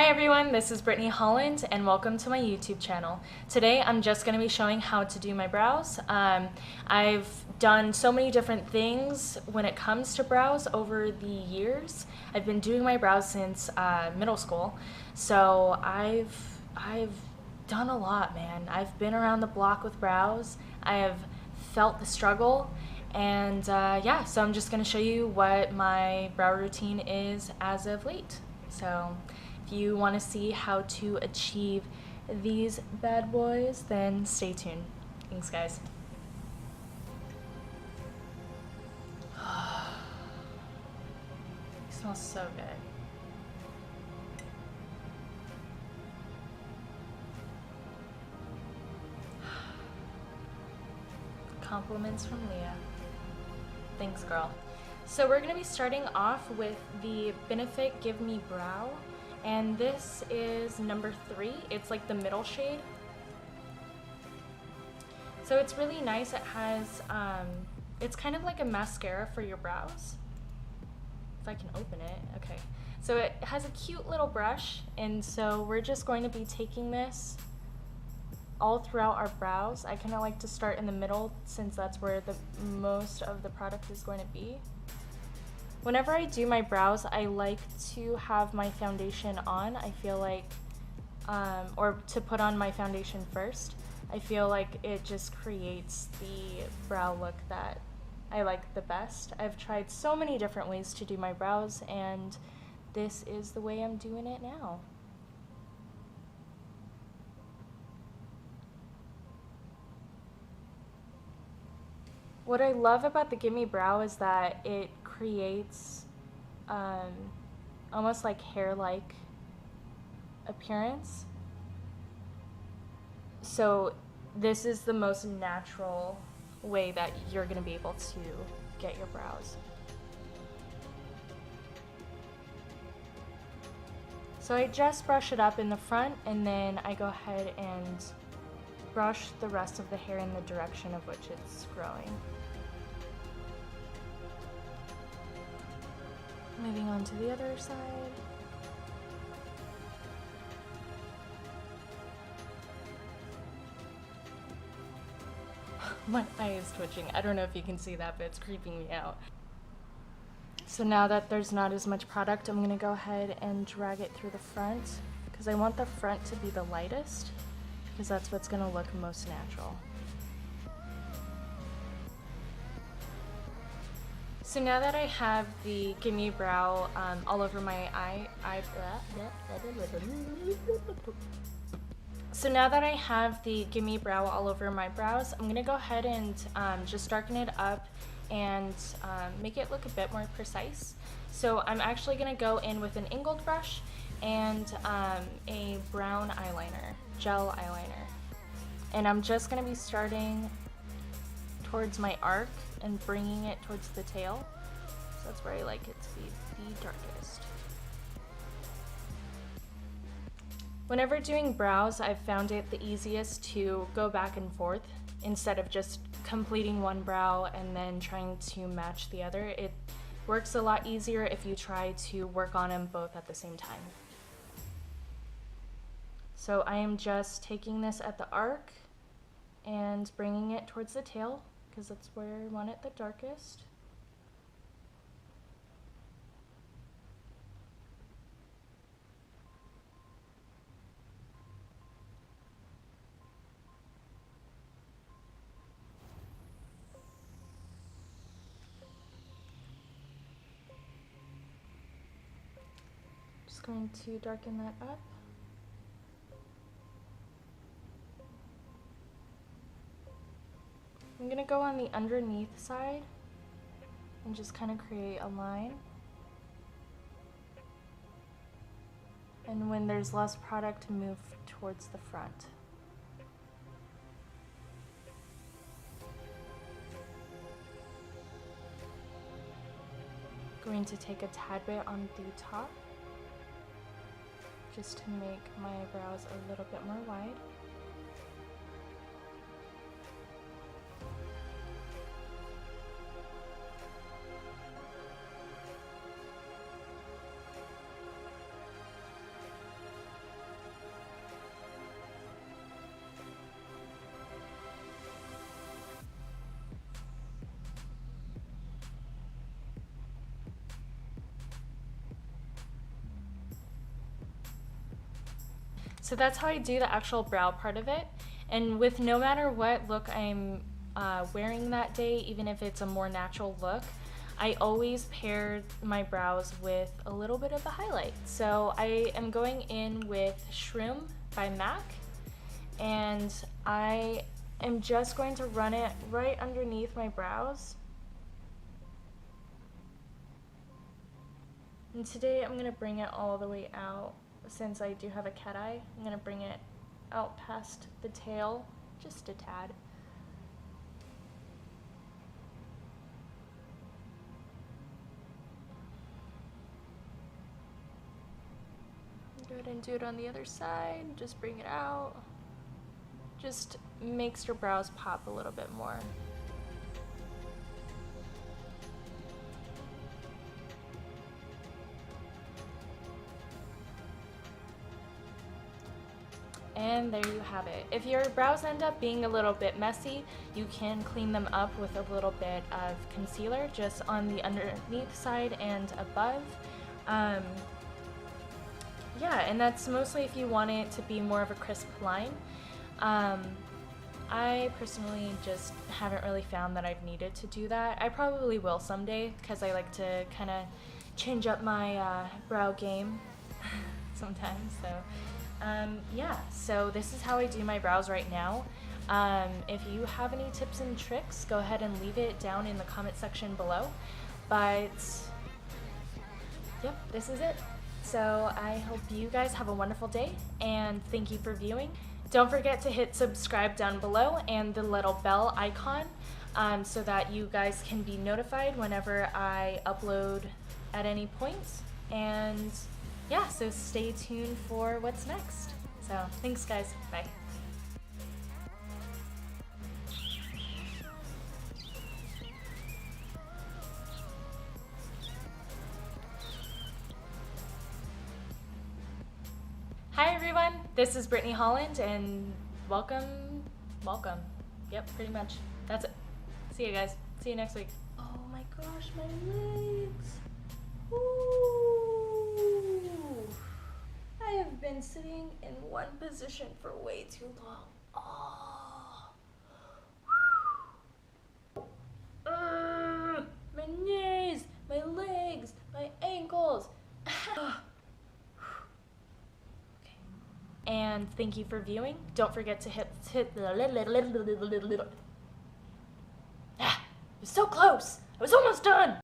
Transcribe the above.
Hi everyone, this is Brittany Holland and welcome to my YouTube channel. Today I'm just going to be showing how to do my brows. I've done so many different things when it comes to brows over the years. I've been doing my brows since middle school, so I've done a lot, man. I've been around the block with brows. I have felt the struggle, and yeah, so I'm just going to show you what my brow routine is as of late. So if you want to see how to achieve these bad boys, then stay tuned. Thanks, guys. It smells so good. Compliments from Leah. Thanks, girl. So we're going to be starting off with the Benefit Gimme Brow. And this is number 3. It's like the middle shade. So it's really nice. It has, it's kind of like a mascara for your brows. If I can open it, okay. So it has a cute little brush, and so we're just going to be taking this all throughout our brows. I kind of like to start in the middle since that's where the most of the product is going to be. Whenever I do my brows, I like to have my foundation on. I feel like, or to put on my foundation first. I feel like it just creates the brow look that I like the best. I've tried so many different ways to do my brows, and this is the way I'm doing it now. What I love about the Gimme Brow is that it creates almost like hair-like appearance. So this is the most natural way that you're going to be able to get your brows. So I just brush it up in the front, and then I go ahead and brush the rest of the hair in the direction of which it's growing. Moving on to the other side. My eye is twitching. I don't know if you can see that, but it's creeping me out. So now that there's not as much product, I'm gonna go ahead and drag it through the front because I want the front to be the lightest because that's what's gonna look most natural. So now that I have the Gimme Brow all over my brows, I'm gonna go ahead and just darken it up and make it look a bit more precise. So I'm actually gonna go in with an angled brush and a brown eyeliner, gel eyeliner. And I'm just gonna be starting towards my arc and bringing it towards the tail. So that's where I like it to be the darkest. Whenever doing brows, I've found it the easiest to go back and forth instead of just completing one brow and then trying to match the other. It works a lot easier if you try to work on them both at the same time. So I am just taking this at the arc and bringing it towards the tail, because that's where I want it the darkest. Just going to darken that up. I'm gonna go on the underneath side and just kind of create a line. And when there's less product, move towards the front. Going to take a tad bit on the top just to make my brows a little bit more wide. So that's how I do the actual brow part of it. And with no matter what look I'm wearing that day, even if it's a more natural look, I always pair my brows with a little bit of a highlight. So I am going in with Shroom by MAC, and I am just going to run it right underneath my brows. And today I'm gonna bring it all the way out. Since I do have a cat eye, I'm gonna bring it out past the tail, just a tad. Go ahead and do it on the other side, just bring it out. Just makes your brows pop a little bit more. And there you have it. If your brows end up being a little bit messy, you can clean them up with a little bit of concealer just on the underneath side and above. Yeah, and that's mostly if you want it to be more of a crisp line. I personally just haven't really found that I've needed to do that. I probably will someday because I like to kind of change up my brow game sometimes. So yeah, so this is how I do my brows right now. If you have any tips and tricks, go ahead and leave it down in the comment section below. But yep, this is it. So I hope you guys have a wonderful day, and thank you for viewing. Don't forget to hit subscribe down below and the little bell icon so that you guys can be notified whenever I upload at any point. And yeah, so stay tuned for what's next. So thanks guys, bye. Hi everyone, this is Brittany Holland, and welcome. Yep, pretty much. That's it. See you guys. See you next week. Oh my gosh, my legs. Ooh. I have been sitting in one position for way too long. Oh. My knees, my legs, my ankles. And thank you for viewing. Don't forget to hit it was so close. I was almost done.